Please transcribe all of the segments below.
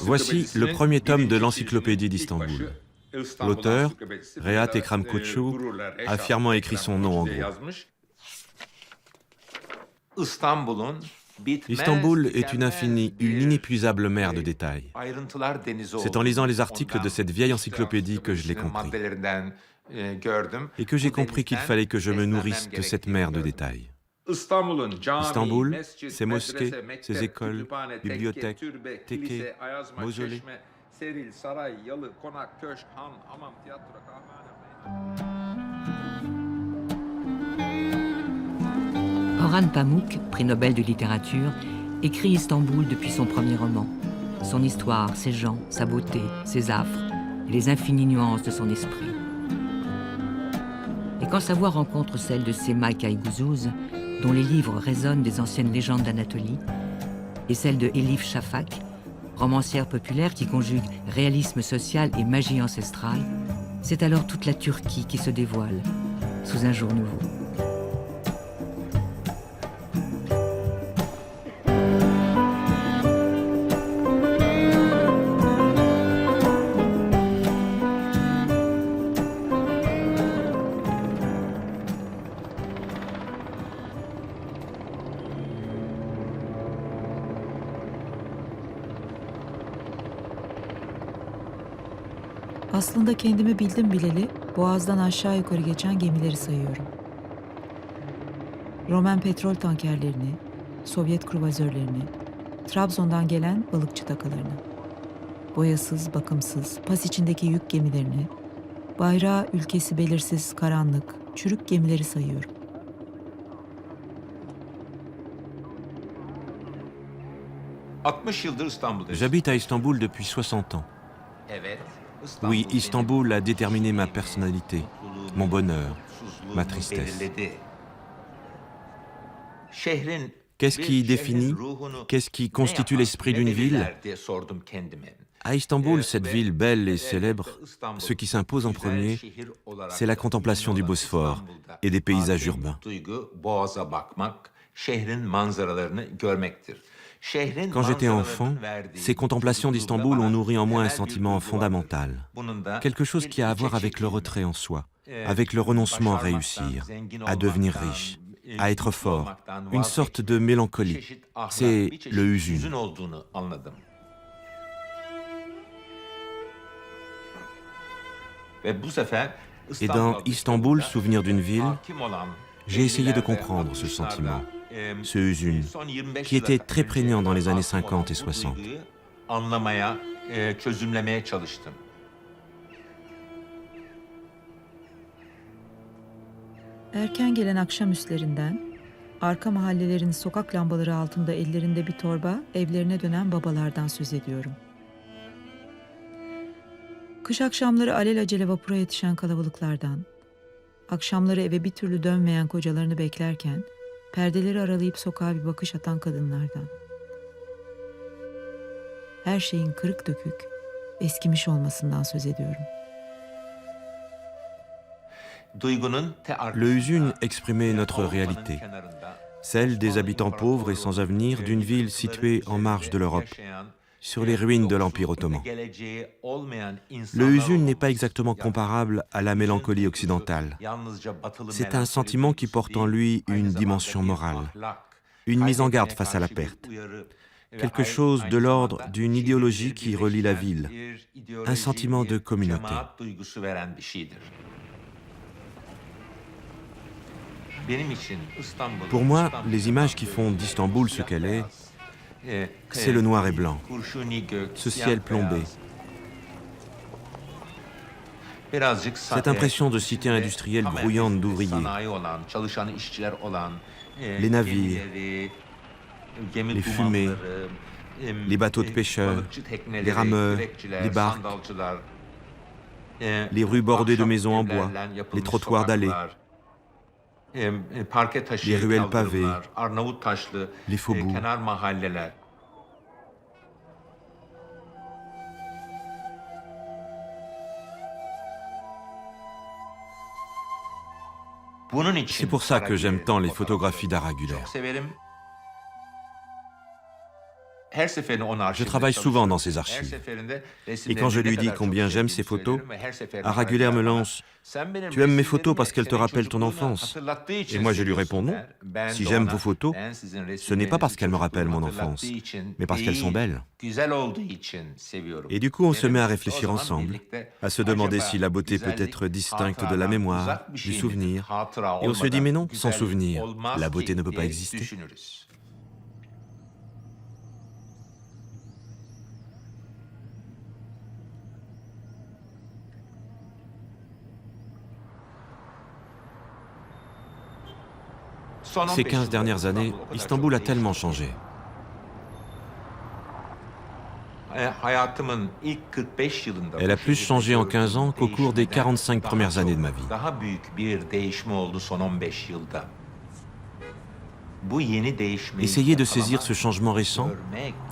Voici le premier tome de l'Encyclopédie d'Istanbul. L'auteur, Rehat Ekrem Koçu, a fièrement écrit son nom en gros. Istanbul est une infinie, une inépuisable mer de détails. C'est en lisant les articles de cette vieille encyclopédie que je l'ai compris. Et que j'ai compris qu'il fallait que je me nourrisse de cette mer de détails. Istanbul, ses mosquées, ses écoles, bibliothèques, tekkes, mausolées. Orhan Pamuk, prix Nobel de littérature, écrit Istanbul depuis son premier roman. Son histoire, ses gens, sa beauté, ses affres, et les infinies nuances de son esprit. Et quand sa voix rencontre celle de Semai Kayguzuz, dont les livres résonnent des anciennes légendes d'Anatolie, et celle de Elif Shafak, romancière populaire qui conjugue réalisme social et magie ancestrale, c'est alors toute la Turquie qui se dévoile sous un jour nouveau. Aslında kendimi bildim bileli boğazdan aşağı yukarı geçen gemileri sayıyorum. Roman petrol tankerlerini, Sovyet kruvazörlerini, Trabzon'dan gelen balıkçı takalarını, boyasız, bakımsız, pas içindeki yük gemilerini, bayrağı ülkesi belirsiz, karanlık, çürük gemileri sayıyorum. J'habite à Istanbul depuis 60 ans. Oui, Istanbul a déterminé ma personnalité, mon bonheur, ma tristesse. Qu'est-ce qui définit, qu'est-ce qui constitue l'esprit d'une ville? À Istanbul, cette ville belle et célèbre, ce qui s'impose en premier, c'est la contemplation du Bosphore et des paysages urbains. Quand j'étais enfant, ces contemplations d'Istanbul ont nourri en moi un sentiment fondamental, quelque chose qui a à voir avec le retrait en soi, avec le renoncement à réussir, à devenir riche, à être fort, une sorte de mélancolie. C'est le hüzün. Et dans Istanbul, souvenir d'une ville, j'ai essayé de comprendre ce sentiment, ce hüzün, qui était très prégnant dans les années 50 et 60. Erken gelen akşamüstlerinden, arka mahallelerin sokak lambaları altında ellerinde bir torba evlerine dönen babalardan söz ediyorum. Kış akşamları alelacele vapura yetişen kalabalıklardan, akşamları eve bir türlü dönmeyen kocalarını beklerken, perdeleri aralayıp sokağa bir bakış atan kadınlardan. Her şeyin kırık dökük, eskimiş olmasından söz ediyorum. Le hüzün exprimait notre réalité, celle des habitants pauvres et sans avenir d'une ville située en marge de l'Europe, sur les ruines de l'Empire ottoman. Le hüzün n'est pas exactement comparable à la mélancolie occidentale. C'est un sentiment qui porte en lui une dimension morale, une mise en garde face à la perte, quelque chose de l'ordre d'une idéologie qui relie la ville, un sentiment de communauté. Pour moi, les images qui font d'Istanbul ce qu'elle est, c'est le noir et blanc, ce ciel plombé, cette impression de cité industrielle grouillante d'ouvriers, les navires, les fumées, les bateaux de pêcheurs, les rameurs, les barques, les rues bordées de maisons en bois, les trottoirs dallés, les ruelles pavées, les faubourgs. C'est pour ça que j'aime tant les photographies d'art Güler. Je travaille souvent dans ces archives. Et quand je lui dis combien j'aime ces photos, Araguler me lance « Tu aimes mes photos parce qu'elles te rappellent ton enfance ?» Et moi je lui réponds « Non, si j'aime vos photos, ce n'est pas parce qu'elles me rappellent mon enfance, mais parce qu'elles sont belles. » Et du coup on se met à réfléchir ensemble, à se demander si la beauté peut être distincte de la mémoire, du souvenir. Et on se dit « Mais non, sans souvenir, la beauté ne peut pas exister. » Ces 15 dernières années, Istanbul a tellement changé. Elle a plus changé en 15 ans qu'au cours des 45 premières années de ma vie. Essayez de saisir ce changement récent,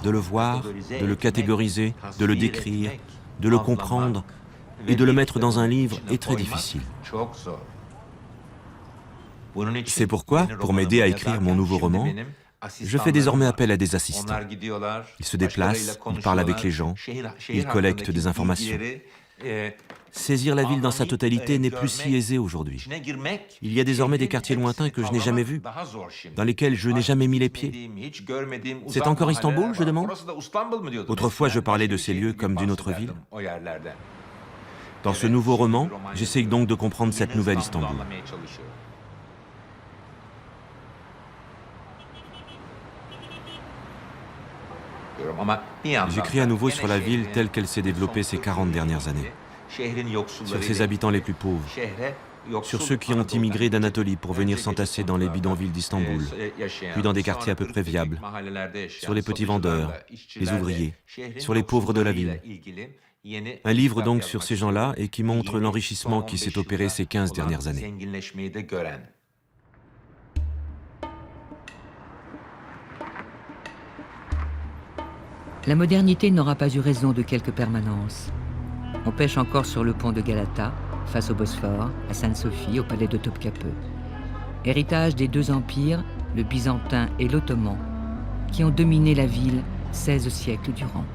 de le voir, de le catégoriser, de le décrire, de le comprendre et de le mettre dans un livre est très difficile. C'est pourquoi, pour m'aider à écrire mon nouveau roman, je fais désormais appel à des assistants. Ils se déplacent, ils parlent avec les gens, ils collectent des informations. Saisir la ville dans sa totalité n'est plus si aisé aujourd'hui. Il y a désormais des quartiers lointains que je n'ai jamais vus, dans lesquels je n'ai jamais mis les pieds. C'est encore Istanbul, je demande? Autrefois, je parlais de ces lieux comme d'une autre ville. Dans ce nouveau roman, j'essaye donc de comprendre cette nouvelle Istanbul. J'écris à nouveau sur la ville telle qu'elle s'est développée ces 40 dernières années, sur ses habitants les plus pauvres, sur ceux qui ont immigré d'Anatolie pour venir s'entasser dans les bidonvilles d'Istanbul, puis dans des quartiers à peu près viables, sur les petits vendeurs, les ouvriers, sur les pauvres de la ville. Un livre donc sur ces gens-là et qui montre l'enrichissement qui s'est opéré ces 15 dernières années. La modernité n'aura pas eu raison de quelque permanence. On pêche encore sur le pont de Galata, face au Bosphore, à Sainte-Sophie, au palais de Topkapı. Héritage des deux empires, le byzantin et l'ottoman, qui ont dominé la ville 16 siècles durant.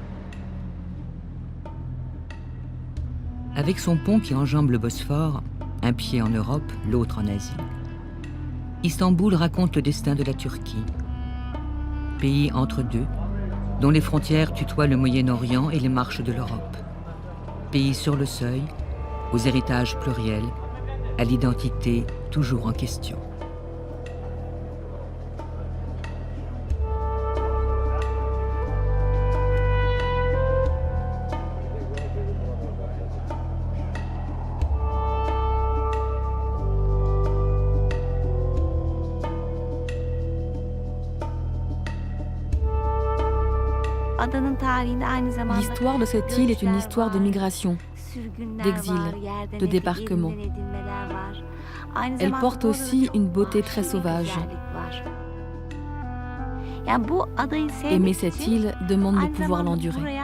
Avec son pont qui enjambe le Bosphore, un pied en Europe, l'autre en Asie, Istanbul raconte le destin de la Turquie. Pays entre deux, dont les frontières tutoient le Moyen-Orient et les marches de l'Europe. Pays sur le seuil, aux héritages pluriels, à l'identité toujours en question. L'histoire de cette île est une histoire de migration, d'exil, de débarquement. Elle porte aussi une beauté très sauvage. Aimer cette île demande de pouvoir l'endurer.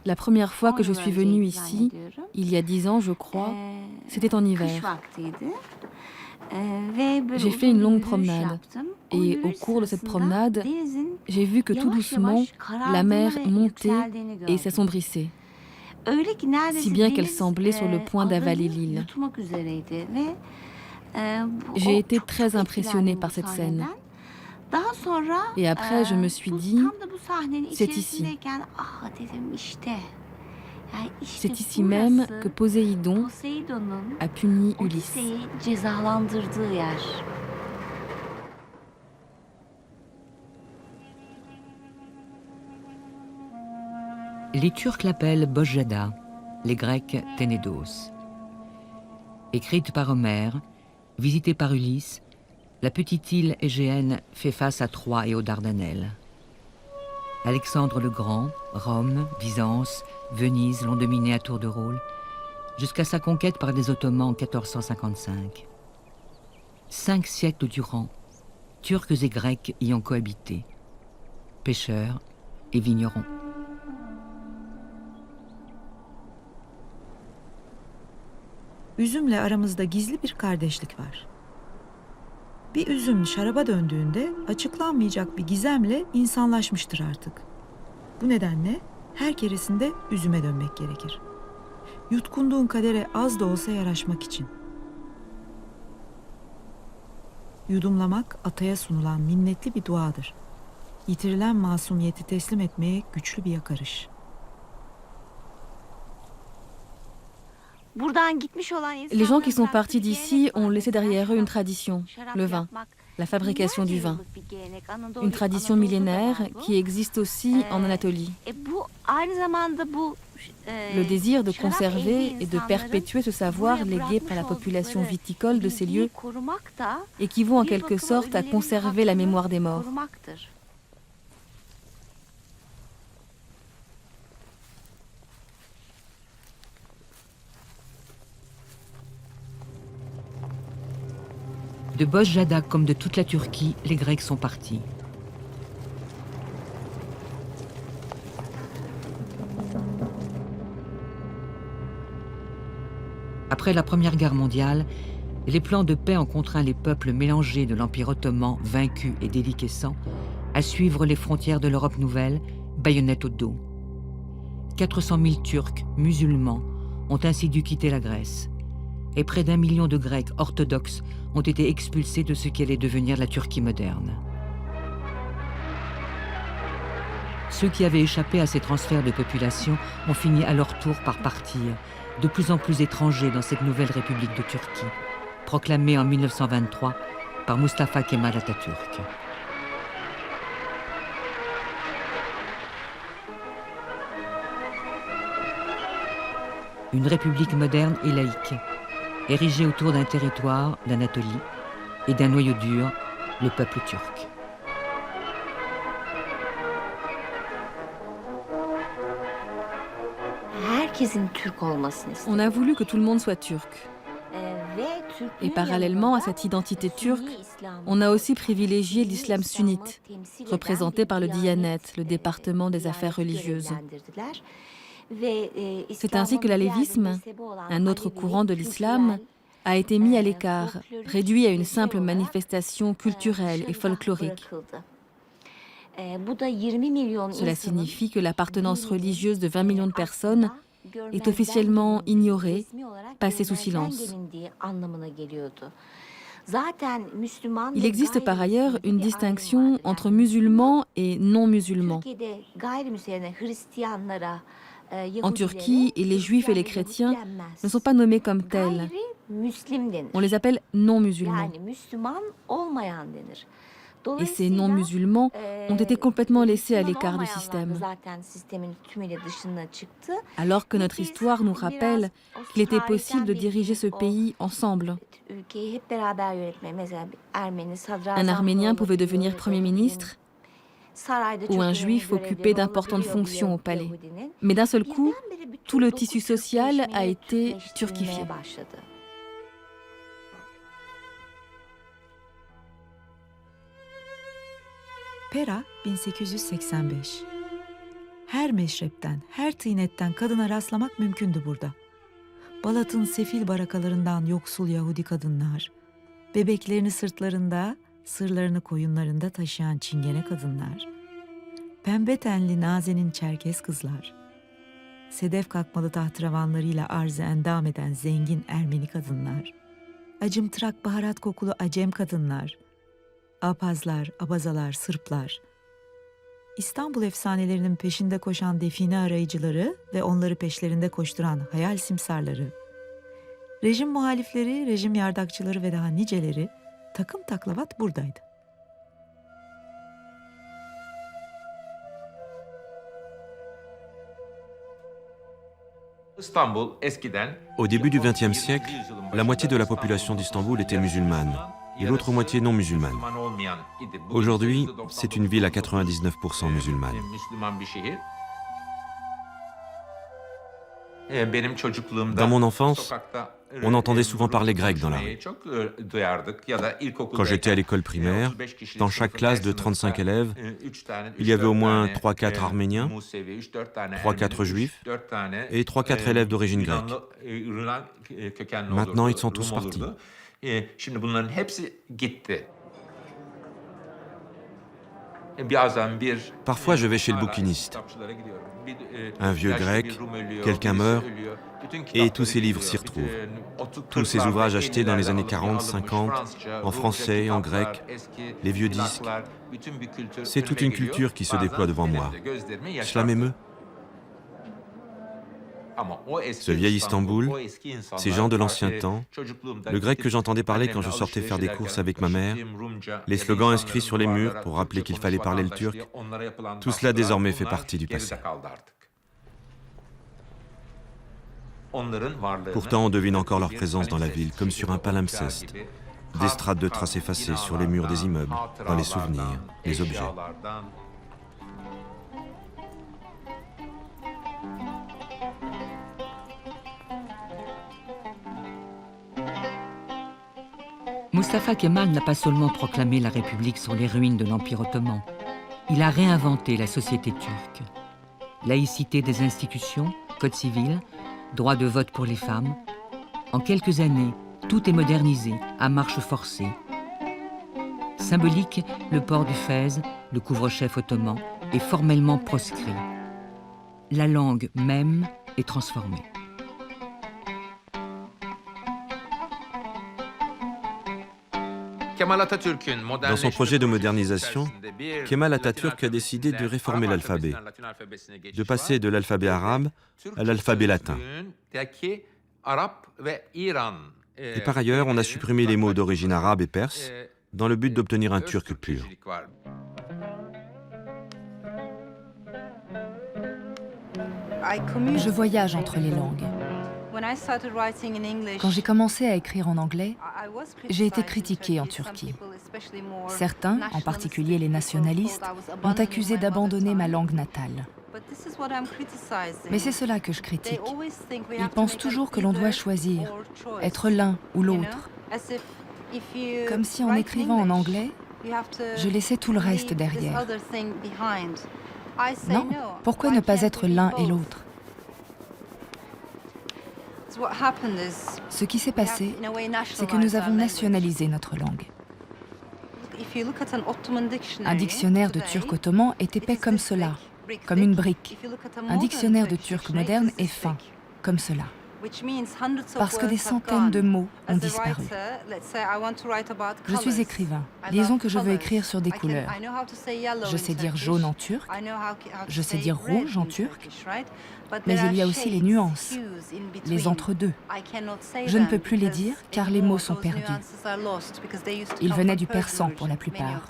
La première fois que je suis venue ici, il y a 10 ans je crois, c'était en hiver. J'ai fait une longue promenade et au cours de cette promenade, j'ai vu que tout doucement, la mer montait et s'assombrissait, si bien qu'elle semblait sur le point d'avaler l'île. J'ai été très impressionnée par cette scène. Et après, je me suis dit, c'est ici. C'est ici même que Poséidon a puni Ulysse. Les Turcs l'appellent Bozjada, les Grecs Ténédos. Écrite par Homère, visitée par Ulysse, la petite île égéenne fait face à Troie et aux Dardanelles. Alexandre le Grand, Rome, Byzance, Venise l'ont dominée à tour de rôle, jusqu'à sa conquête par les Ottomans en 1455. 5 siècles durant, Turcs et Grecs y ont cohabité, pêcheurs et vignerons. Üzümle aramızda gizli bir kardeşlik var. Bir üzüm şaraba döndüğünde açıklanmayacak bir gizemle insanlaşmıştır artık. Bu nedenle her keresinde üzüme dönmek gerekir. Yutkunduğun kadere az da olsa yaraşmak için. Yudumlamak ataya sunulan minnetli bir duadır. Yitirilen masumiyeti teslim etmeye güçlü bir yakarış. Les gens qui sont partis d'ici ont laissé derrière eux une tradition, le vin, la fabrication du vin. Une tradition millénaire qui existe aussi en Anatolie. Le désir de conserver et de perpétuer ce savoir légué par la population viticole de ces lieux équivaut en quelque sorte à conserver la mémoire des morts. De Bozjada comme de toute la Turquie, les Grecs sont partis. Après la Première Guerre mondiale, les plans de paix ont contraint les peuples mélangés de l'Empire ottoman, vaincus et déliquescents, à suivre les frontières de l'Europe nouvelle, baïonnette au dos. 400 000 Turcs, musulmans, ont ainsi dû quitter la Grèce. Et près d'1 million de Grecs orthodoxes ont été expulsés de ce qui allait devenir la Turquie moderne. Ceux qui avaient échappé à ces transferts de population ont fini à leur tour par partir, de plus en plus étrangers dans cette nouvelle République de Turquie, proclamée en 1923 par Mustafa Kemal Atatürk. Une république moderne et laïque, érigée autour d'un territoire, l'Anatolie, et d'un noyau dur, le peuple turc. On a voulu que tout le monde soit turc. Et parallèlement à cette identité turque, on a aussi privilégié l'islam sunnite, représenté par le Diyanet, le département des affaires religieuses. C'est ainsi que l'alévisme, un autre courant de l'islam, a été mis à l'écart, réduit à une simple manifestation culturelle et folklorique. Cela signifie que l'appartenance religieuse de 20 millions de personnes est officiellement ignorée, passée sous silence. Il existe par ailleurs une distinction entre musulmans et non-musulmans. En Turquie, les juifs et les chrétiens ne sont pas nommés comme tels. On les appelle non-musulmans. Et ces non-musulmans ont été complètement laissés à l'écart du système. Alors que notre histoire nous rappelle qu'il était possible de diriger ce pays ensemble. Un Arménien pouvait devenir Premier ministre ou un Juif occupait d'importantes fonctions au palais. Mais d'un seul coup, tout le tissu social a été turquifié. Pera 1885. Her meşrepten, her tıynetten kadına rastlamak mümkündü burada. Balat'ın sefil barakalarından yoksul Yahudi kadınlar, bebeklerini sırtlarında, sırlarını koyunlarında taşıyan çingene kadınlar, pembe tenli nazenin Çerkez kızlar, sedef kakmalı tahterevanlarıyla arz-ı endam eden zengin Ermeni kadınlar, acımtırak baharat kokulu Acem kadınlar, Apazlar, Abazalar, Sırplar, İstanbul efsanelerinin peşinde koşan define arayıcıları ve onları peşlerinde koşturan hayal simsarları, rejim muhalifleri, rejim yardakçıları ve daha niceleri takım taklavat buradaydı. Au début du XXe siècle, la moitié de la population d'Istanbul était musulmane et l'autre moitié non musulmane. Aujourd'hui, c'est une ville à 99% musulmane. Dans mon enfance, on entendait souvent parler grec dans la rue. Quand j'étais à l'école primaire, dans chaque classe de 35 élèves, il y avait au moins 3-4 Arméniens, 3-4 Juifs et 3-4 élèves d'origine grecque. Maintenant, ils sont tous partis. Parfois, je vais chez le bouquiniste. Un vieux grec, quelqu'un meurt, et tous ces livres s'y retrouvent. Tous ces ouvrages achetés dans les années 40, 50, en français, en grec, les vieux disques. C'est toute une culture qui se déploie devant moi. Cela m'émeut. Ce vieil Istanbul, ces gens de l'ancien temps, le grec que j'entendais parler quand je sortais faire des courses avec ma mère, les slogans inscrits sur les murs pour rappeler qu'il fallait parler le turc, tout cela désormais fait partie du passé. Pourtant, on devine encore leur présence dans la ville, comme sur un palimpseste, des strates de traces effacées sur les murs des immeubles, dans les souvenirs, les objets. Mustafa Kemal n'a pas seulement proclamé la République sur les ruines de l'Empire ottoman, il a réinventé la société turque. Laïcité des institutions, code civil, droit de vote pour les femmes. En quelques années, tout est modernisé, à marche forcée. Symbolique, le port du fez, le couvre-chef ottoman, est formellement proscrit. La langue même est transformée. Dans son projet de modernisation, Kemal Atatürk a décidé de réformer l'alphabet, de passer de l'alphabet arabe à l'alphabet latin. Et par ailleurs, on a supprimé les mots d'origine arabe et perse dans le but d'obtenir un turc pur. Je voyage entre les langues. Quand j'ai commencé à écrire en anglais, j'ai été critiquée en Turquie. Certains, en particulier les nationalistes, ont accusé d'abandonner ma langue natale. Mais c'est cela que je critique. Ils pensent toujours que l'on doit choisir, être l'un ou l'autre. Comme si en écrivant en anglais, je laissais tout le reste derrière. Non, pourquoi ne pas être l'un et l'autre ? Ce qui s'est passé, c'est que nous avons nationalisé notre langue. Un dictionnaire de turc ottoman est épais comme cela, comme une brique. Un dictionnaire de turc moderne est fin, comme cela. Parce que des centaines de mots ont disparu. Je suis écrivain. Disons que je veux écrire sur des couleurs. Je sais dire jaune en turc, je sais dire rouge en turc, mais il y a aussi les nuances, les entre-deux. Je ne peux plus les dire car les mots sont perdus. Ils venaient du persan pour la plupart.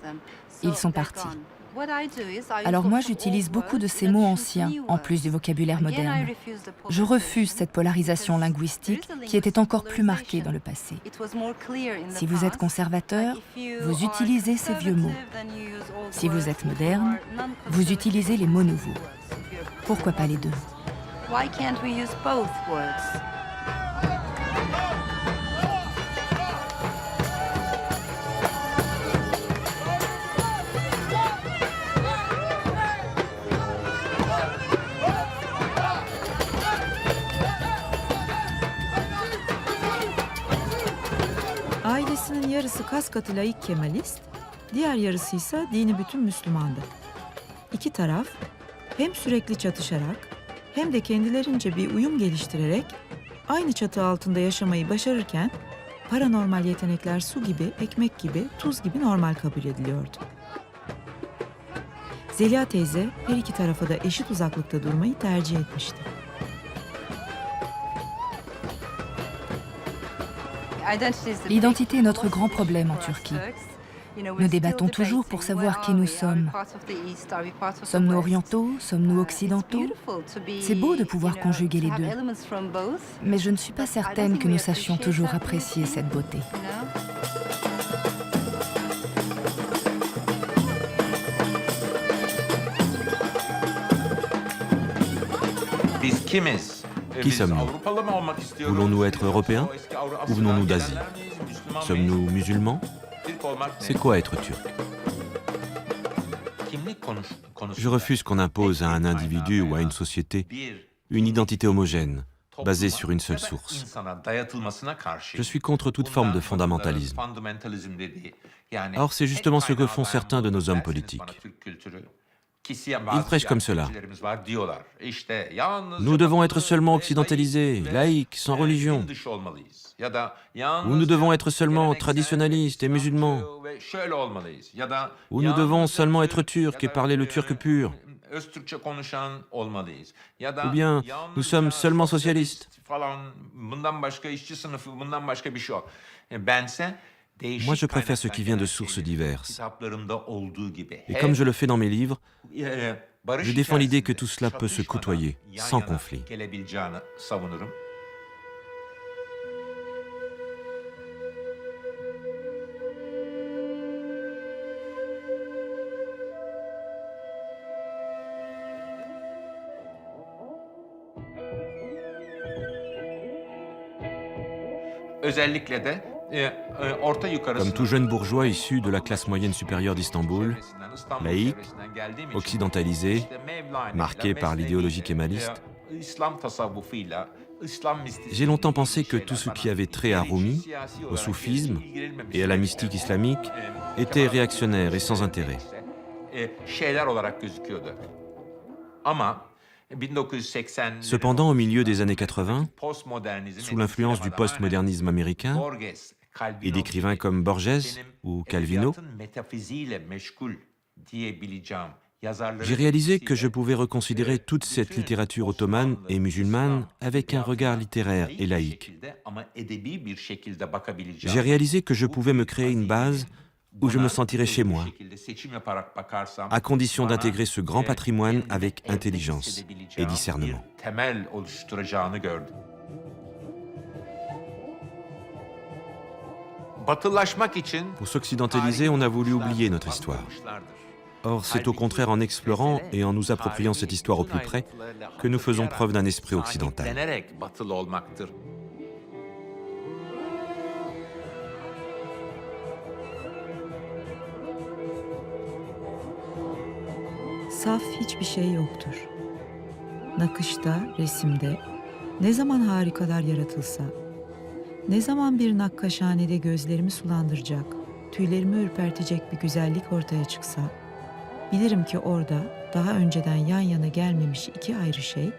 Ils sont partis. Alors moi, j'utilise beaucoup de ces mots anciens, en plus du vocabulaire moderne. Je refuse cette polarisation linguistique qui était encore plus marquée dans le passé. Si vous êtes conservateur, vous utilisez ces vieux mots. Si vous êtes moderne, vous utilisez les mots nouveaux. Pourquoi pas les deux ? Ailesinin yarısı kas katı laik Kemalist, diğer yarısı ise dini bütün Müslümandı. İki taraf hem sürekli çatışarak hem de kendilerince bir uyum geliştirerek aynı çatı altında yaşamayı başarırken paranormal yetenekler su gibi, ekmek gibi, tuz gibi normal kabul ediliyordu. Zeliha teyze her iki tarafa da eşit uzaklıkta durmayı tercih etmişti. L'identité est notre grand problème en Turquie. Nous débattons toujours pour savoir qui nous sommes. Sommes-nous orientaux? Sommes-nous occidentaux? C'est beau de pouvoir conjuguer les deux. Mais je ne suis pas certaine que nous sachions toujours apprécier cette beauté. Qui sommes-nous? Voulons-nous être européens ou venons-nous d'Asie? Sommes-nous musulmans? C'est quoi être turc? Je refuse qu'on impose à un individu ou à une société une identité homogène, basé sur une seule source. Je suis contre toute forme de fondamentalisme. Or, c'est justement ce que font certains de nos hommes politiques. Ils prêchent comme cela. Nous devons être seulement occidentalisés, laïcs, sans religion. Ou nous devons être seulement traditionnalistes et musulmans. Ou nous devons seulement être turcs et parler le turc pur. Ou bien, nous sommes seulement socialistes. Moi, je préfère ce qui vient de sources diverses. Et comme je le fais dans mes livres, je défends l'idée que tout cela peut se côtoyer, sans conflit. Comme tout jeune bourgeois issu de la classe moyenne supérieure d'Istanbul, laïque, occidentalisé, marqué par l'idéologie kémaliste, j'ai longtemps pensé que tout ce qui avait trait à Rumi, au soufisme et à la mystique islamique était réactionnaire et sans intérêt. Cependant, au milieu des années 80, sous l'influence du postmodernisme américain et d'écrivains comme Borges ou Calvino, j'ai réalisé que je pouvais reconsidérer toute cette littérature ottomane et musulmane avec un regard littéraire et laïque. J'ai réalisé que je pouvais me créer une base où je me sentirais chez moi, à condition d'intégrer ce grand patrimoine avec intelligence et discernement. Pour s'occidentaliser, on a voulu oublier notre histoire. Or, c'est au contraire en explorant et en nous appropriant cette histoire au plus près que nous faisons preuve d'un esprit occidental. Saf hiçbir şey yoktur. Nakışta, resimde, ne zaman harikalar yaratılsa, ne zaman bir nakkaşhanede gözlerimi sulandıracak, tüylerimi ürpertecek bir güzellik ortaya çıksa, bilirim ki orada daha önceden yan yana gelmemiş iki ayrı şey,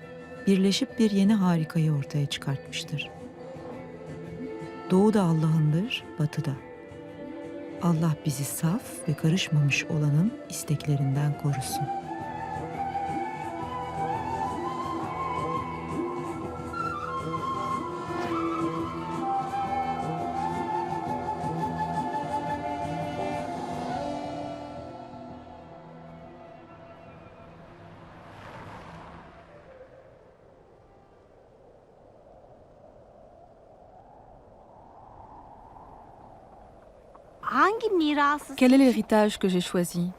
birleşip bir yeni harikayı ortaya çıkartmıştır. Doğu da Allah'ındır, batı da. Allah bizi saf ve karışmamış olanın isteklerinden korusun. Quel est l'héritage que j'ai choisi?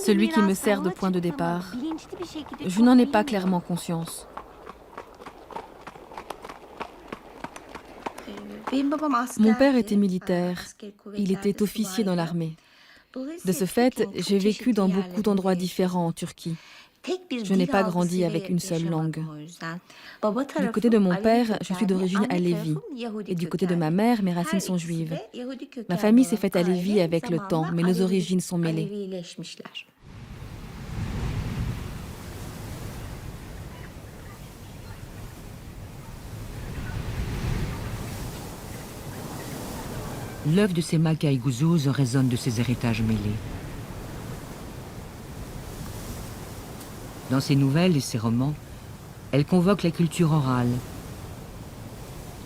Celui qui me sert de point de départ? Je n'en ai pas clairement conscience. Mon père était militaire. Il était officier dans l'armée. De ce fait, j'ai vécu dans beaucoup d'endroits différents en Turquie. Je n'ai pas grandi avec une seule langue. Du côté de mon père, je suis d'origine alevi. Et du côté de ma mère, mes racines sont juives. Ma famille s'est faite alevi avec le temps, mais nos origines sont mêlées. L'œuvre de Semak Aygüzuz résonne de ses héritages mêlés. Dans ses nouvelles et ses romans, elle convoque la culture orale,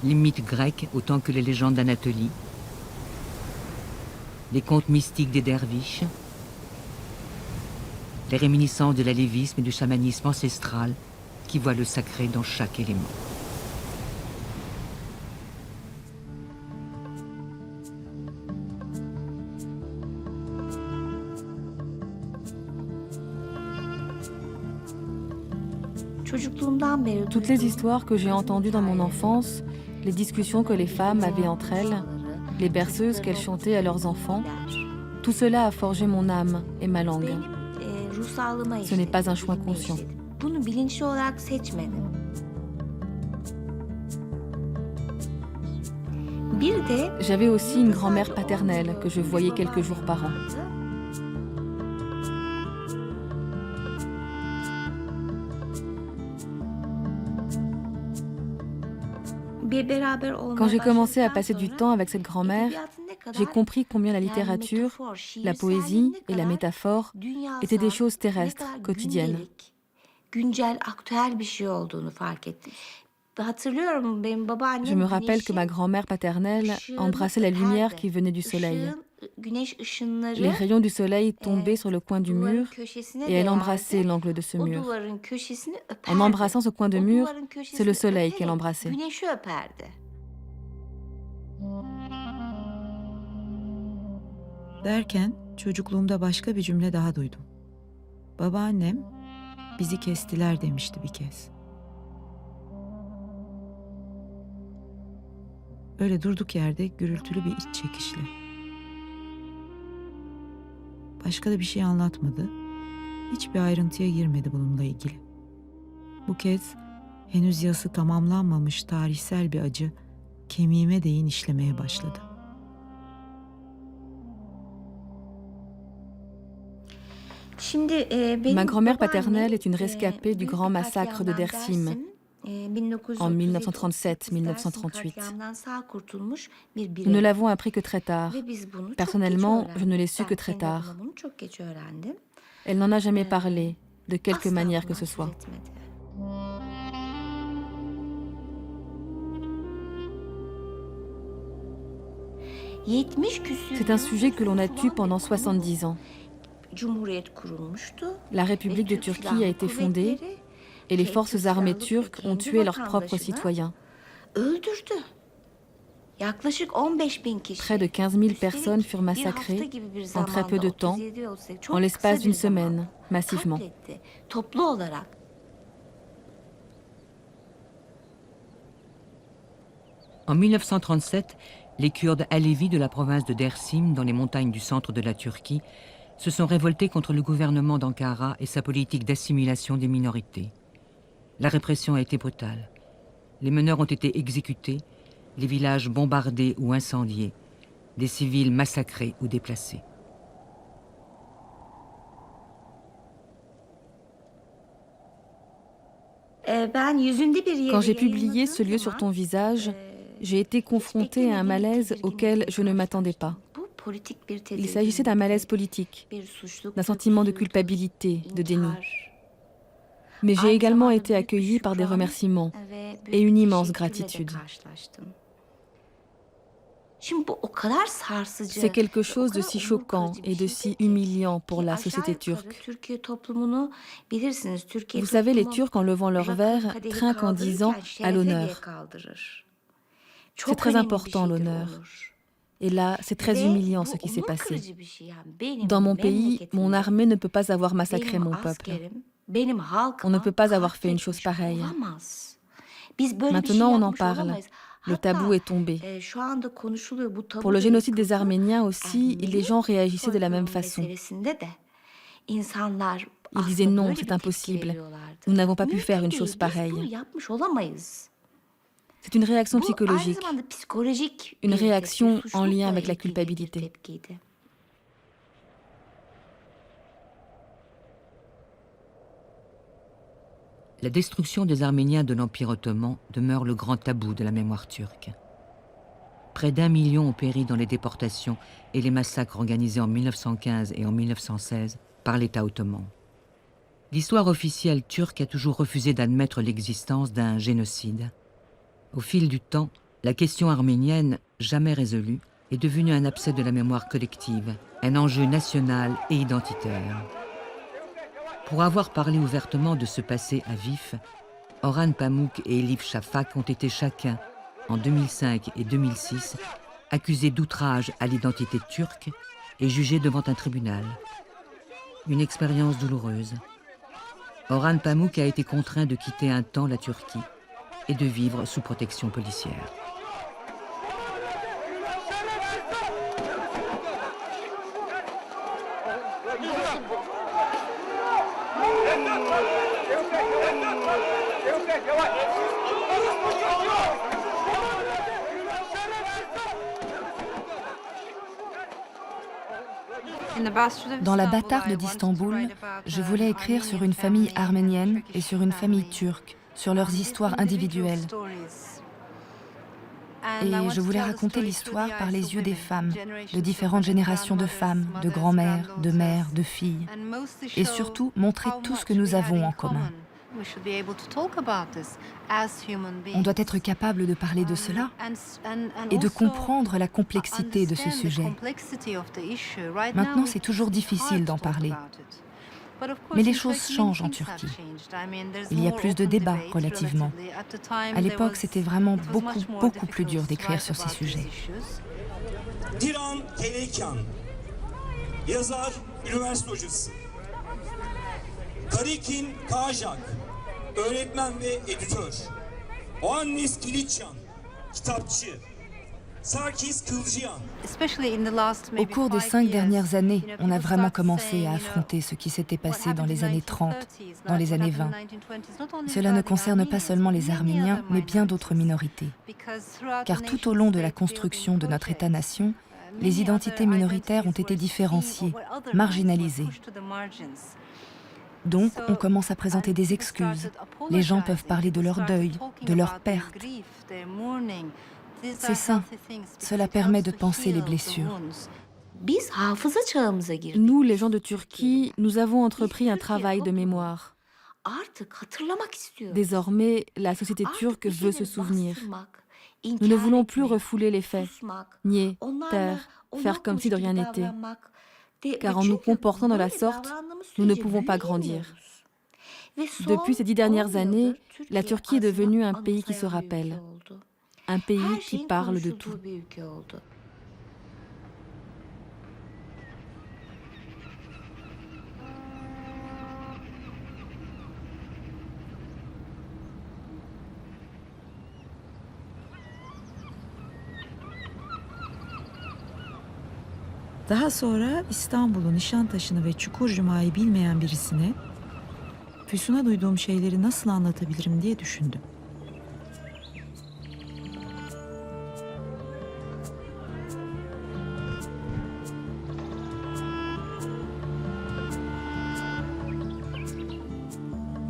les mythes grecs autant que les légendes d'Anatolie, les contes mystiques des derviches, les réminiscences de l'alévisme et du chamanisme ancestral qui voient le sacré dans chaque élément. Toutes les histoires que j'ai entendues dans mon enfance, les discussions que les femmes avaient entre elles, les berceuses qu'elles chantaient à leurs enfants, tout cela a forgé mon âme et ma langue. Ce n'est pas un choix conscient. J'avais aussi une grand-mère paternelle que je voyais quelques jours par an. Quand j'ai commencé à passer du temps avec cette grand-mère, j'ai compris combien la littérature, la poésie et la métaphore étaient des choses terrestres, quotidiennes. Je me rappelle que ma grand-mère paternelle embrassait la lumière qui venait du soleil. Les rayons du soleil tombaient sur le coin du mur et elle embrassait l'angle de ce mur. En embrassant ce coin de mur, c'est le soleil qu'elle embrassait. Derken çocukluğumda başka bir cümle daha duydum. Babaannem bizi kestiler demişti bir kez. Öyle durduk yerde gürültülü bir iç çekişle. Başka da bir şey anlatmadı. Hiçbir ayrıntıya girmedi bununla ilgili. Bu kez henüz yası tamamlanmamış tarihsel bir acı kemiğime değin işlemeye başladı. Ma grand-mère paternelle est une rescapée du grand massacre de Dersim en 1937-1938. Nous ne l'avons appris que très tard. Personnellement, je ne l'ai su que très tard. Elle n'en a jamais parlé, de quelque manière que ce soit. C'est un sujet que l'on a tué pendant 70 ans. La République de Turquie a été fondée et les forces armées turques ont tué leurs propres citoyens. Près de 15 000 personnes furent massacrées en très peu de temps, en l'espace d'une semaine, massivement. En 1937, les Kurdes alévis de la province de Dersim, dans les montagnes du centre de la Turquie, se sont révoltés contre le gouvernement d'Ankara et sa politique d'assimilation des minorités. La répression a été brutale. Les meneurs ont été exécutés, les villages bombardés ou incendiés, des civils massacrés ou déplacés. Quand j'ai publié Ce lieu sur ton visage, j'ai été confrontée à un malaise auquel je ne m'attendais pas. Il s'agissait d'un malaise politique, d'un sentiment de culpabilité, de déni. Mais j'ai également été accueillie par des remerciements et une immense gratitude. C'est quelque chose de si choquant et de si humiliant pour la société turque. Vous savez, les Turcs, en levant leur verre, trinquent en disant « à l'honneur ». C'est très important, l'honneur. Et là, c'est très humiliant ce qui s'est passé. Dans mon pays, mon armée ne peut pas avoir massacré mon peuple. On ne peut pas avoir fait une chose pareille. Maintenant, on en parle. Le tabou est tombé. Pour le génocide des Arméniens aussi, les gens réagissaient de la même façon. Ils disaient non, c'est impossible. Nous n'avons pas pu faire une chose pareille. C'est une réaction psychologique, une réaction en lien avec la culpabilité. La destruction des Arméniens de l'Empire ottoman demeure le grand tabou de la mémoire turque. Près d'1 million ont péri dans les déportations et les massacres organisés en 1915 et en 1916 par l'État ottoman. L'histoire officielle turque a toujours refusé d'admettre l'existence d'un génocide. Au fil du temps, la question arménienne, jamais résolue, est devenue un abcès de la mémoire collective, un enjeu national et identitaire. Pour avoir parlé ouvertement de ce passé à vif, Orhan Pamuk et Elif Shafak ont été chacun, en 2005 et 2006, accusés d'outrage à l'identité turque et jugés devant un tribunal. Une expérience douloureuse. Orhan Pamuk a été contraint de quitter un temps la Turquie et de vivre sous protection policière. Dans la bâtarde d'Istanbul, je voulais écrire sur une famille arménienne et sur une famille turque, sur leurs histoires individuelles. Et je voulais raconter l'histoire par les yeux des femmes, de différentes générations de femmes, de grand-mères, de mères, de filles. Et surtout, montrer tout ce que nous avons en commun. On doit être capable de parler de cela et de comprendre la complexité de ce sujet. Maintenant, c'est toujours difficile d'en parler. Mais les choses changent en Turquie. Il y a plus de débats relativement. À l'époque, c'était vraiment beaucoup plus dur d'écrire sur ces sujets. Dilan Kelekyan, yazar, üniversite hocası. Karikin Kajak, öğretmen ve editör. Oannis Kilitçan, kitapçı. Au cours des 5 dernières années, on a vraiment commencé à affronter ce qui s'était passé dans les années 30, dans les années 20. Cela ne concerne pas seulement les Arméniens, mais bien d'autres minorités. Car tout au long de la construction de notre État-nation, les identités minoritaires ont été différenciées, marginalisées. Donc, on commence à présenter des excuses. Les gens peuvent parler de leur deuil, de leur perte. C'est ça. Cela permet de penser les blessures. Nous, les gens de Turquie, nous avons entrepris un travail de mémoire. Désormais, la société turque veut se souvenir. Nous ne voulons plus refouler les faits, nier, taire, faire comme si de rien n'était. Car en nous comportant de la sorte, nous ne pouvons pas grandir. Depuis ces 10 dernières années, la Turquie est devenue un pays qui se rappelle. Un pays qui parle de tout. Daha sonra İstanbul'u, Nişantaşı'nı ve Çukurcuma'yı bilmeyen birisine Füsun'a duyduğum şeyleri nasıl anlatabilirim diye düşündüm.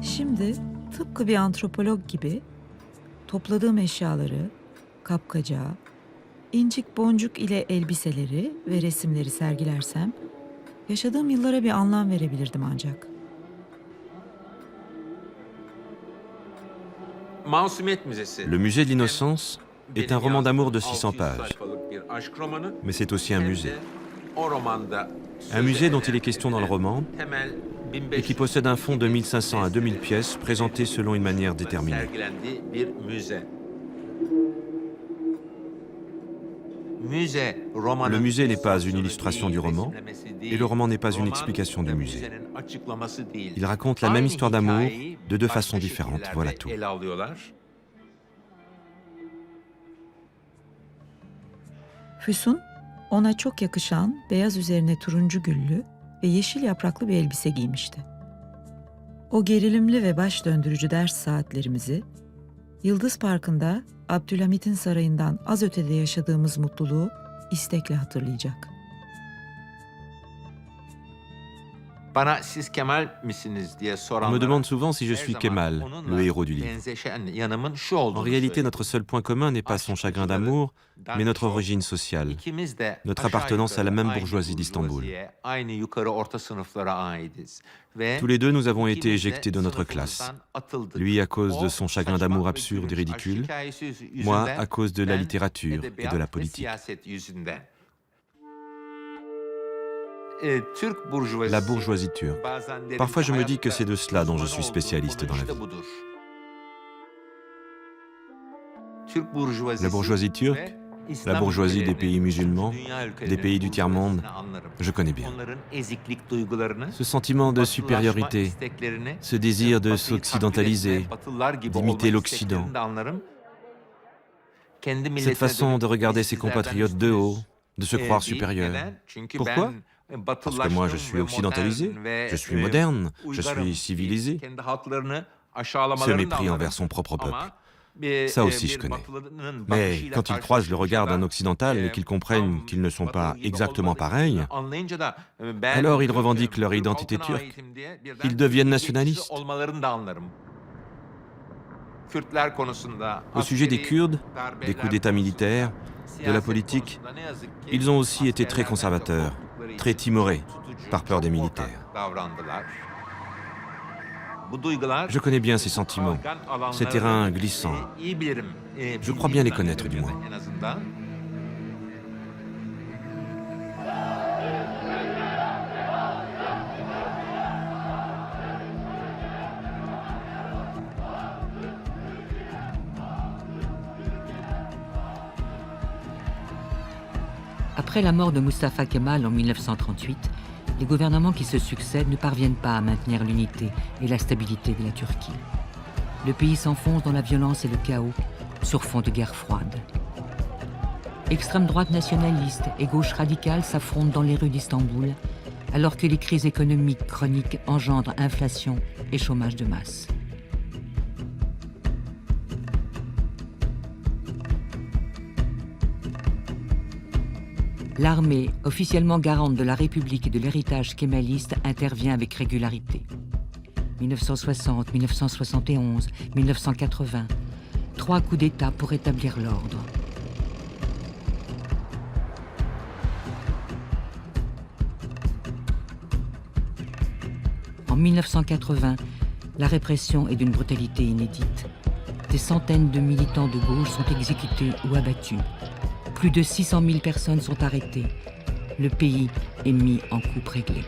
Şimdi tıpkı bir antropolog gibi topladığım eşyaları, kapkacağı, incik boncuk ile elbiseleri ve resimleri sergilersem yaşadığım yıllara bir anlam verebilirdim ancak. Le musée de l'innocence est un roman d'amour de 600 pages. Mais c'est aussi un musée. Un musée dont il est question dans le roman et qui possède un fonds de 1500 à 2000 pièces présentées selon une manière déterminée. Le musée n'est pas une illustration du roman et le roman n'est pas une explication du musée. Il raconte la même histoire d'amour de 2 façons différentes, voilà tout. Füsun, ona çok yakışan beyaz üzerine turuncu güllü ve yeşil yapraklı bir elbise giymişti. O gerilimli ve baş döndürücü ders saatlerimizi, Yıldız Parkı'nda Abdülhamit'in sarayından az ötede yaşadığımız mutluluğu istekle hatırlayacak. On me demande souvent si je suis Kemal, le héros du livre. En réalité, notre seul point commun n'est pas son chagrin d'amour, mais notre origine sociale, notre appartenance à la même bourgeoisie d'Istanbul. Tous les deux, nous avons été éjectés de notre classe. Lui à cause de son chagrin d'amour absurde et ridicule, moi à cause de la littérature et de la politique. La bourgeoisie turque. Parfois je me dis que c'est de cela dont je suis spécialiste dans la vie. La bourgeoisie turque, la bourgeoisie des pays musulmans, des pays du tiers-monde, je connais bien. Ce sentiment de supériorité, ce désir de s'occidentaliser, d'imiter l'Occident, cette façon de regarder ses compatriotes de haut, de se croire supérieur. Pourquoi ? Parce que moi je suis occidentalisé, je suis moderne, je suis civilisé. Ce mépris envers son propre peuple. Ça aussi je connais. Mais quand ils croisent le regard d'un occidental et qu'ils comprennent qu'ils ne sont pas exactement pareils, alors ils revendiquent leur identité turque. Ils deviennent nationalistes. Au sujet des Kurdes, des coups d'État militaires, de la politique, ils ont aussi été très conservateurs, très timorés, par peur des militaires. Je connais bien ces sentiments, ces terrains glissants. Je crois bien les connaître, du moins. Après la mort de Mustafa Kemal en 1938, les gouvernements qui se succèdent ne parviennent pas à maintenir l'unité et la stabilité de la Turquie. Le pays s'enfonce dans la violence et le chaos sur fond de guerre froide. Extrême droite nationaliste et gauche radicale s'affrontent dans les rues d'Istanbul, alors que les crises économiques chroniques engendrent inflation et chômage de masse. L'armée, officiellement garante de la République et de l'héritage kémaliste, intervient avec régularité. 1960, 1971, 1980, 3 coups d'État pour rétablir l'ordre. En 1980, la répression est d'une brutalité inédite. Des centaines de militants de gauche sont exécutés ou abattus. Plus de 600 000 personnes sont arrêtées. Le pays est mis en coupe réglée.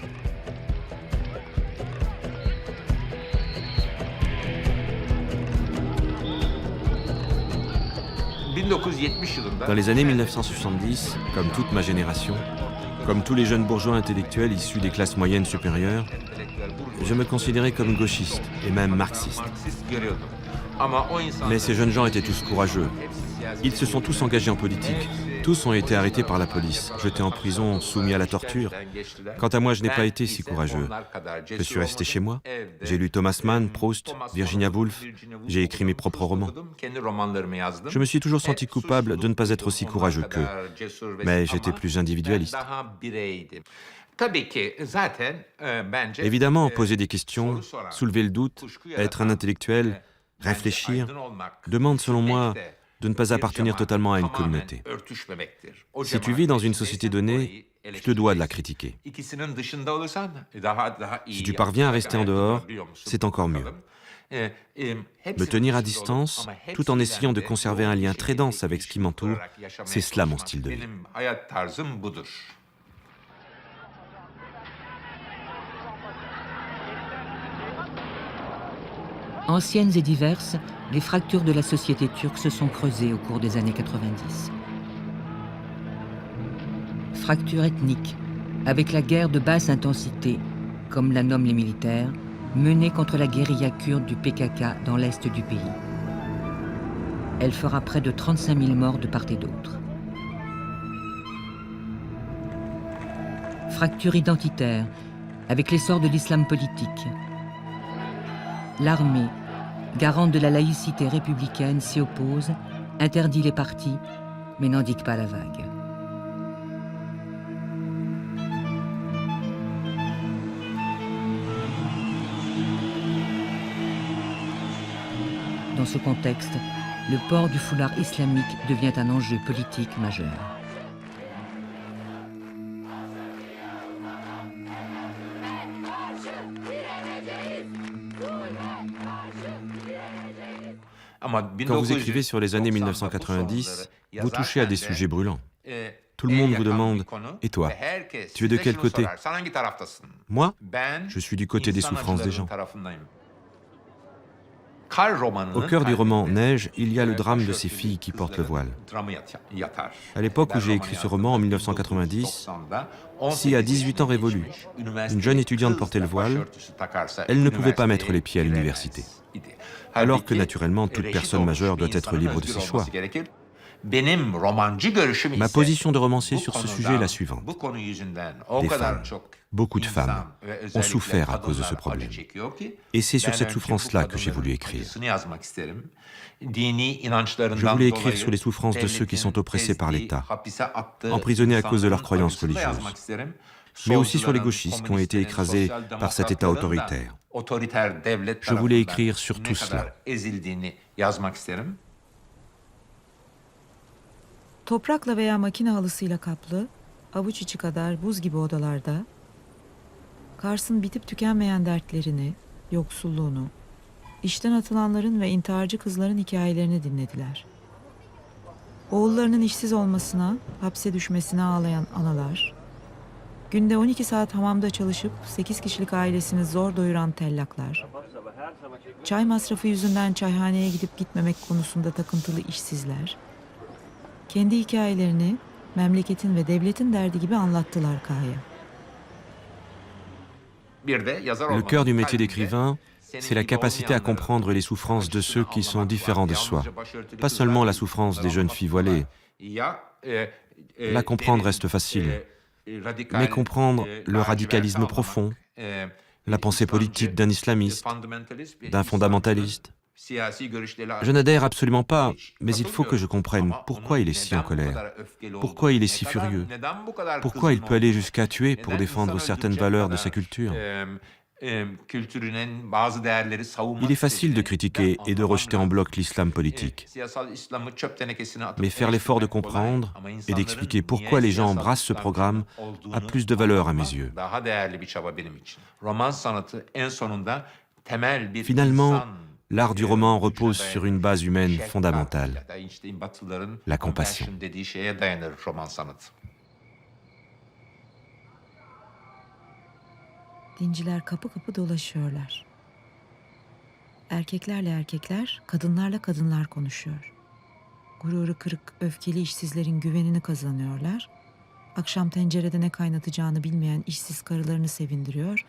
Dans les années 1970, comme toute ma génération, comme tous les jeunes bourgeois intellectuels issus des classes moyennes supérieures, je me considérais comme gauchiste et même marxiste. Mais ces jeunes gens étaient tous courageux. Ils se sont tous engagés en politique. Tous ont été arrêtés par la police, jetés en prison, soumis à la torture. Quant à moi, je n'ai pas été si courageux. Je suis resté chez moi. J'ai lu Thomas Mann, Proust, Virginia Woolf. J'ai écrit mes propres romans. Je me suis toujours senti coupable de ne pas être aussi courageux qu'eux. Mais j'étais plus individualiste. Évidemment, poser des questions, soulever le doute, être un intellectuel, réfléchir, demande selon moi de ne pas appartenir totalement à une communauté. Si tu vis dans une société donnée, tu te dois de la critiquer. Si tu parviens à rester en dehors, c'est encore mieux. Me tenir à distance, tout en essayant de conserver un lien très dense avec ce qui m'entoure, c'est cela mon style de vie. Anciennes et diverses, les fractures de la société turque se sont creusées au cours des années 90. Fractures ethniques, avec la guerre de basse intensité, comme la nomment les militaires, menée contre la guérilla kurde du PKK dans l'est du pays. Elle fera près de 35 000 morts de part et d'autre. Fracture identitaire, avec l'essor de l'islam politique. L'armée, garante de la laïcité républicaine, s'y oppose, interdit les partis, mais n'endigue pas la vague. Dans ce contexte, le port du foulard islamique devient un enjeu politique majeur. Quand vous écrivez sur les années 1990, vous touchez à des sujets brûlants. Tout le monde vous demande « Et toi, tu es de quel côté ?» Moi, je suis du côté des souffrances des gens. Au cœur du roman Neige, il y a le drame de ces filles qui portent le voile. À l'époque où j'ai écrit ce roman, en 1990, si à 18 ans révolus, une jeune étudiante portait le voile, elle ne pouvait pas mettre les pieds à l'université. Alors que naturellement, toute personne majeure doit être libre de ses choix. Ma position de romancier sur ce sujet est la suivante. Des femmes, beaucoup de femmes, ont souffert à cause de ce problème. Et c'est sur cette souffrance-là que j'ai voulu écrire. Je voulais écrire sur les souffrances de ceux qui sont oppressés par l'État, emprisonnés à cause de leurs croyances religieuses, mais aussi sur les gauchistes qui ont été écrasés par cet État autoritaire. Je voulais écrire sur tout cela. Toprakla veya makine halısıyla kaplı, avuç içi kadar buz gibi odalarda, Kars'ın bitip tükenmeyen dertlerini, yoksulluğunu, işten atılanların ve intiharcı kızların hikayelerini dinlediler. Oğullarının işsiz olmasına, hapse düşmesine ağlayan analar, günde 12 saat hamamda çalışıp 8 kişilik ailesini zor doyuran tellaklar, çay masrafı yüzünden çayhaneye gidip gitmemek konusunda takıntılı işsizler, kendi hikayelerini memleketin ve devletin derdi gibi anlattılar K'ya. Le cœur du métier d'écrivain, c'est la capacité à comprendre les souffrances de ceux qui sont différents de soi. Pas seulement la souffrance des jeunes filles voilées. La comprendre reste facile. Mais comprendre le radicalisme profond, la pensée politique d'un islamiste, d'un fondamentaliste. Je n'adhère absolument pas, mais il faut que je comprenne pourquoi il est si en colère, pourquoi il est si furieux, pourquoi il peut aller jusqu'à tuer pour défendre certaines valeurs de sa culture. Il est facile de critiquer et de rejeter en bloc l'islam politique. Mais faire l'effort de comprendre et d'expliquer pourquoi les gens embrassent ce programme a plus de valeur à mes yeux. Finalement, l'art du roman repose sur une base humaine fondamentale, la compassion. Dinciler kapı kapı dolaşıyorlar. Erkeklerle erkekler, kadınlarla kadınlar konuşuyor. Gururu kırık, öfkeli işsizlerin güvenini kazanıyorlar. Akşam tencerede ne kaynatacağını bilmeyen işsiz karılarını sevindiriyor.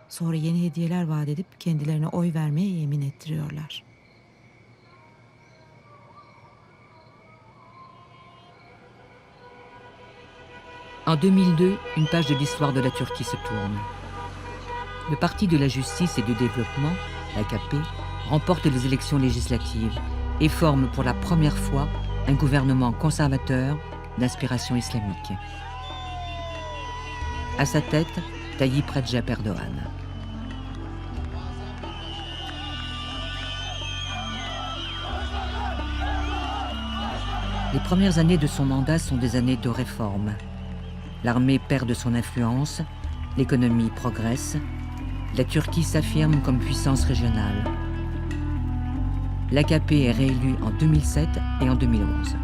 Sonra yeni hediyeler vaat edip kendilerine oy vermeye yemin ettiriyorlar. En 2002, une page de l'histoire de la Turquie se tourne. Le Parti de la Justice et du Développement, l'AKP, remporte les élections législatives et forme pour la première fois un gouvernement conservateur d'inspiration islamique. À sa tête, Tayyip Recep Erdogan. Les premières années de son mandat sont des années de réforme. L'armée perd de son influence, l'économie progresse, la Turquie s'affirme comme puissance régionale. L'AKP est réélue en 2007 et en 2011.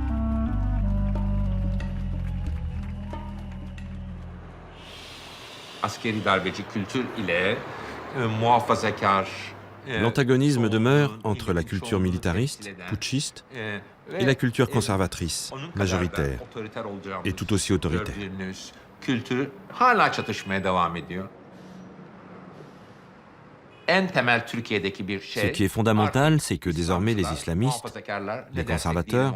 L'antagonisme demeure entre la culture militariste, putschiste, et la culture conservatrice, majoritaire, et tout aussi autoritaire. Ce qui est fondamental, c'est que désormais les islamistes, les conservateurs,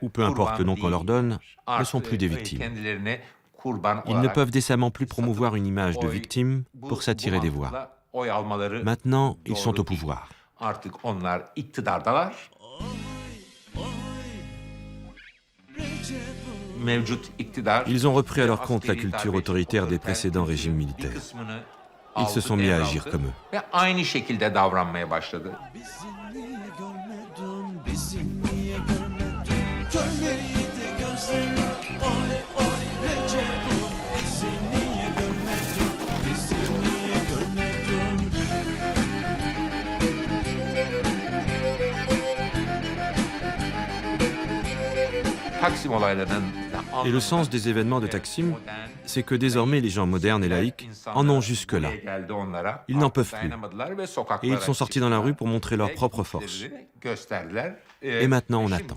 ou peu importe le nom qu'on leur donne, ne sont plus des victimes. Ils ne peuvent décemment plus promouvoir une image de victime pour s'attirer des voix. Maintenant, ils sont au pouvoir. Ils ont repris à leur compte la culture autoritaire des précédents régimes militaires. Ils se sont mis à agir comme eux. Et le sens des événements de Taksim, c'est que désormais les gens modernes et laïcs en ont jusque-là. Ils n'en peuvent plus. Et ils sont sortis dans la rue pour montrer leur propre force. Et maintenant on attend.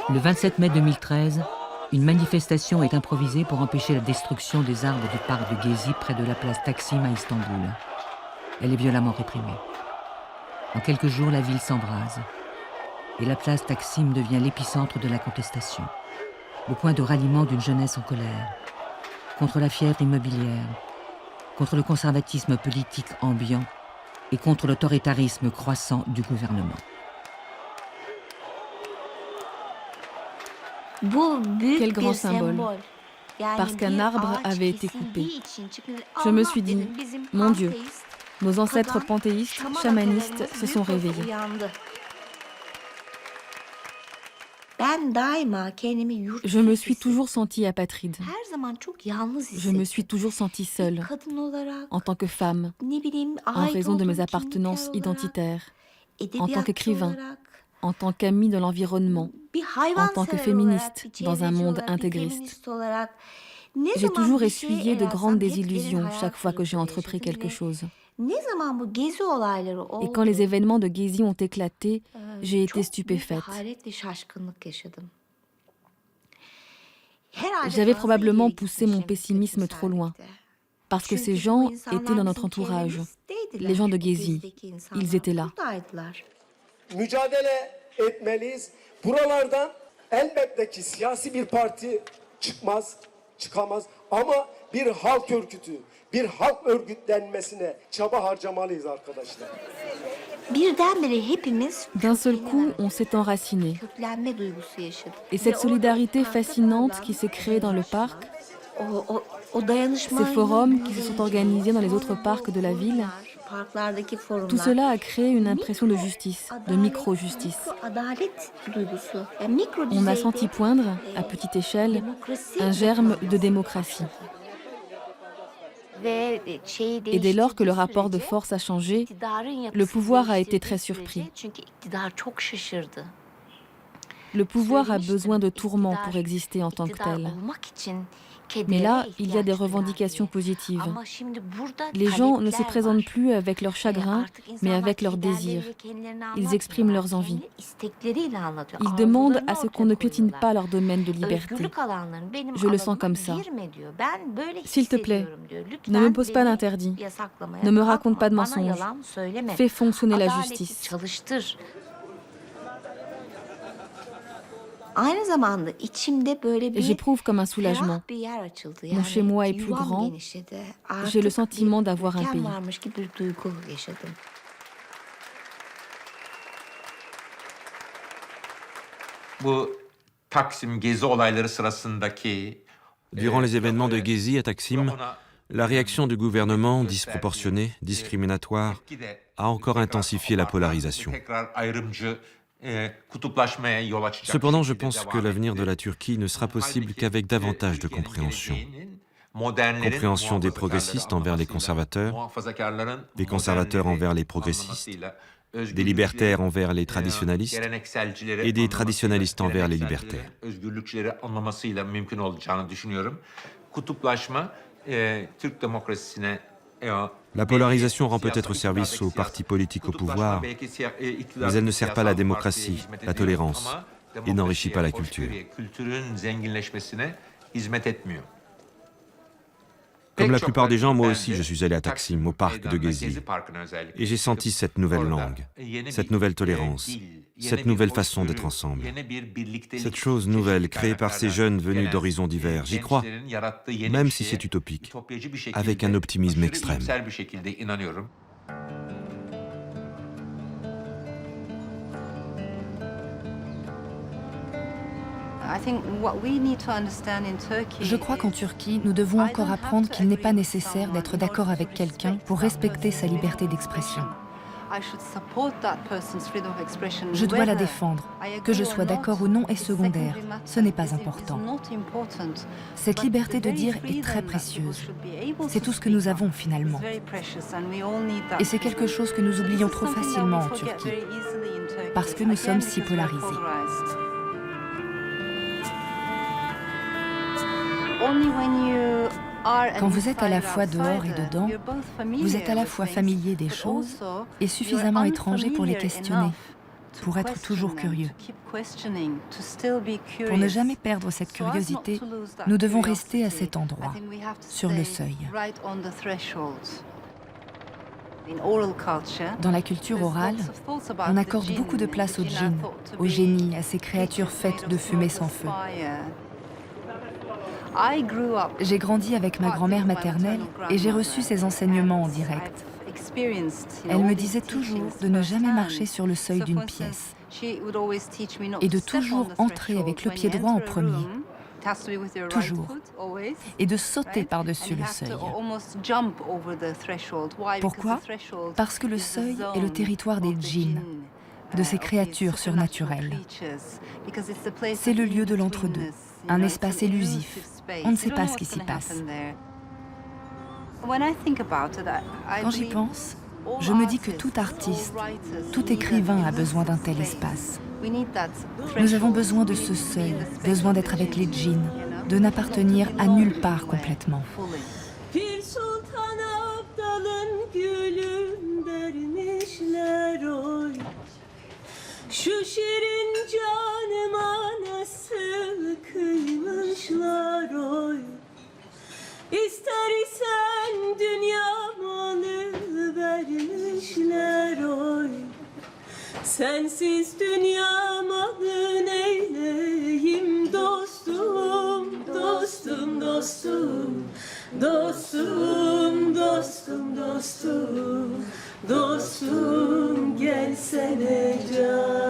Le 27 mai 2013, Une manifestation est improvisée pour empêcher la destruction des arbres du parc de Gezi près de la place Taksim à Istanbul. Elle est violemment réprimée. En quelques jours, la ville s'embrase. Et la place Taksim devient l'épicentre de la contestation. Le point de ralliement d'une jeunesse en colère. Contre la fièvre immobilière, contre le conservatisme politique ambiant et contre l'autoritarisme croissant du gouvernement. Quel grand symbole. Parce qu'un arbre avait été coupé. Je me suis dit, mon Dieu, nos ancêtres panthéistes, chamanistes se sont réveillés. Je me suis toujours sentie apatride. Je me suis toujours sentie seule, en tant que femme, en raison de mes appartenances identitaires, en tant qu'écrivain, en tant qu'amie de l'environnement, en tant que féministe dans un monde intégriste. J'ai toujours essuyé de grandes désillusions chaque fois que j'ai entrepris quelque chose. Et quand les événements de Gezi ont éclaté, j'ai été stupéfaite. J'avais probablement poussé mon pessimisme trop loin, parce que ces gens étaient dans notre entourage. Les gens de Gezi, ils étaient là. Mücadele etmeliyiz. Buralardan elbette ki siyasi bir parti çıkamaz ama bir halk örgütü, bir halk örgütlenmesine çaba harcamalıyız arkadaşlar. D'un seul coup, on s'est enraciné. Et cette solidarité fascinante qui s'est créée dans le parc, ces forums qui se sont organisés dans les autres parcs de la ville, tout cela a créé une impression de justice, de micro-justice. On a senti poindre, à petite échelle, un germe de démocratie. Et dès lors que le rapport de force a changé, le pouvoir a été très surpris. Le pouvoir a besoin de tourments pour exister en tant que tel. Mais là, il y a des revendications positives. Les gens ne se présentent plus avec leur chagrin, mais avec leurs désirs. Ils expriment leurs envies. Ils demandent à ce qu'on ne piétine pas leur domaine de liberté. Je le sens comme ça. S'il te plaît, ne me pose pas d'interdit. Ne me raconte pas de mensonges. Fais fonctionner la justice. J'éprouve comme un soulagement. Mon chez-moi est plus grand. J'ai le sentiment d'avoir un pays. Durant les événements de Gezi à Taksim, la réaction du gouvernement, disproportionnée, discriminatoire, a encore intensifié la polarisation. Cependant, je pense que l'avenir de la Turquie ne sera possible qu'avec davantage de compréhension. Compréhension des progressistes envers les conservateurs, des conservateurs envers les progressistes, des libertaires envers les traditionalistes et des traditionalistes envers les libertaires. La polarisation rend peut-être service aux partis politiques au pouvoir, mais elle ne sert pas la démocratie, la tolérance, et n'enrichit pas la culture. Comme la plupart des gens, moi aussi je suis allé à Taksim, au parc de Gezi, et j'ai senti cette nouvelle langue, cette nouvelle tolérance, cette nouvelle façon d'être ensemble. Cette chose nouvelle créée par ces jeunes venus d'horizons divers, j'y crois, même si c'est utopique, avec un optimisme extrême. Je crois qu'en Turquie, nous devons encore apprendre qu'il n'est pas nécessaire d'être d'accord avec quelqu'un pour respecter sa liberté d'expression. Je dois la défendre. Que je sois d'accord ou non est secondaire. Ce n'est pas important. Cette liberté de dire est très précieuse. C'est tout ce que nous avons finalement. Et c'est quelque chose que nous oublions trop facilement en Turquie, parce que nous sommes si polarisés. Quand vous êtes à la fois dehors et dedans, vous êtes à la fois familier des choses et suffisamment étranger pour les questionner. pour être toujours curieux. Pour ne jamais perdre cette curiosité, nous devons rester à cet endroit, sur le seuil. Dans la culture orale, on accorde beaucoup de place au djinn, au génie, à ces créatures faites de fumée sans feu. J'ai grandi avec ma grand-mère maternelle et j'ai reçu ses enseignements en direct. Elle me disait toujours de ne jamais marcher sur le seuil d'une pièce et de toujours entrer avec le pied droit en premier, toujours, et de sauter par-dessus le seuil. Pourquoi ? Parce que le seuil est le territoire des djinns, de ces créatures surnaturelles. C'est le lieu de l'entre-deux, un espace élusif. On ne sait pas ce qui s'y passe. Quand j'y pense, je me dis que tout artiste, tout écrivain a besoin d'un tel espace. Nous avons besoin de ce seuil, besoin d'être avec les djinns, de n'appartenir à nulle part complètement. Şu şirin canıma nasıl kıymışlar oy. İstersen dünya malı vermişler oy. Sensiz dünya malı neyleyim dostum, dostum, dostum. Dostum, dostum, dostum. Dostum gelsene can.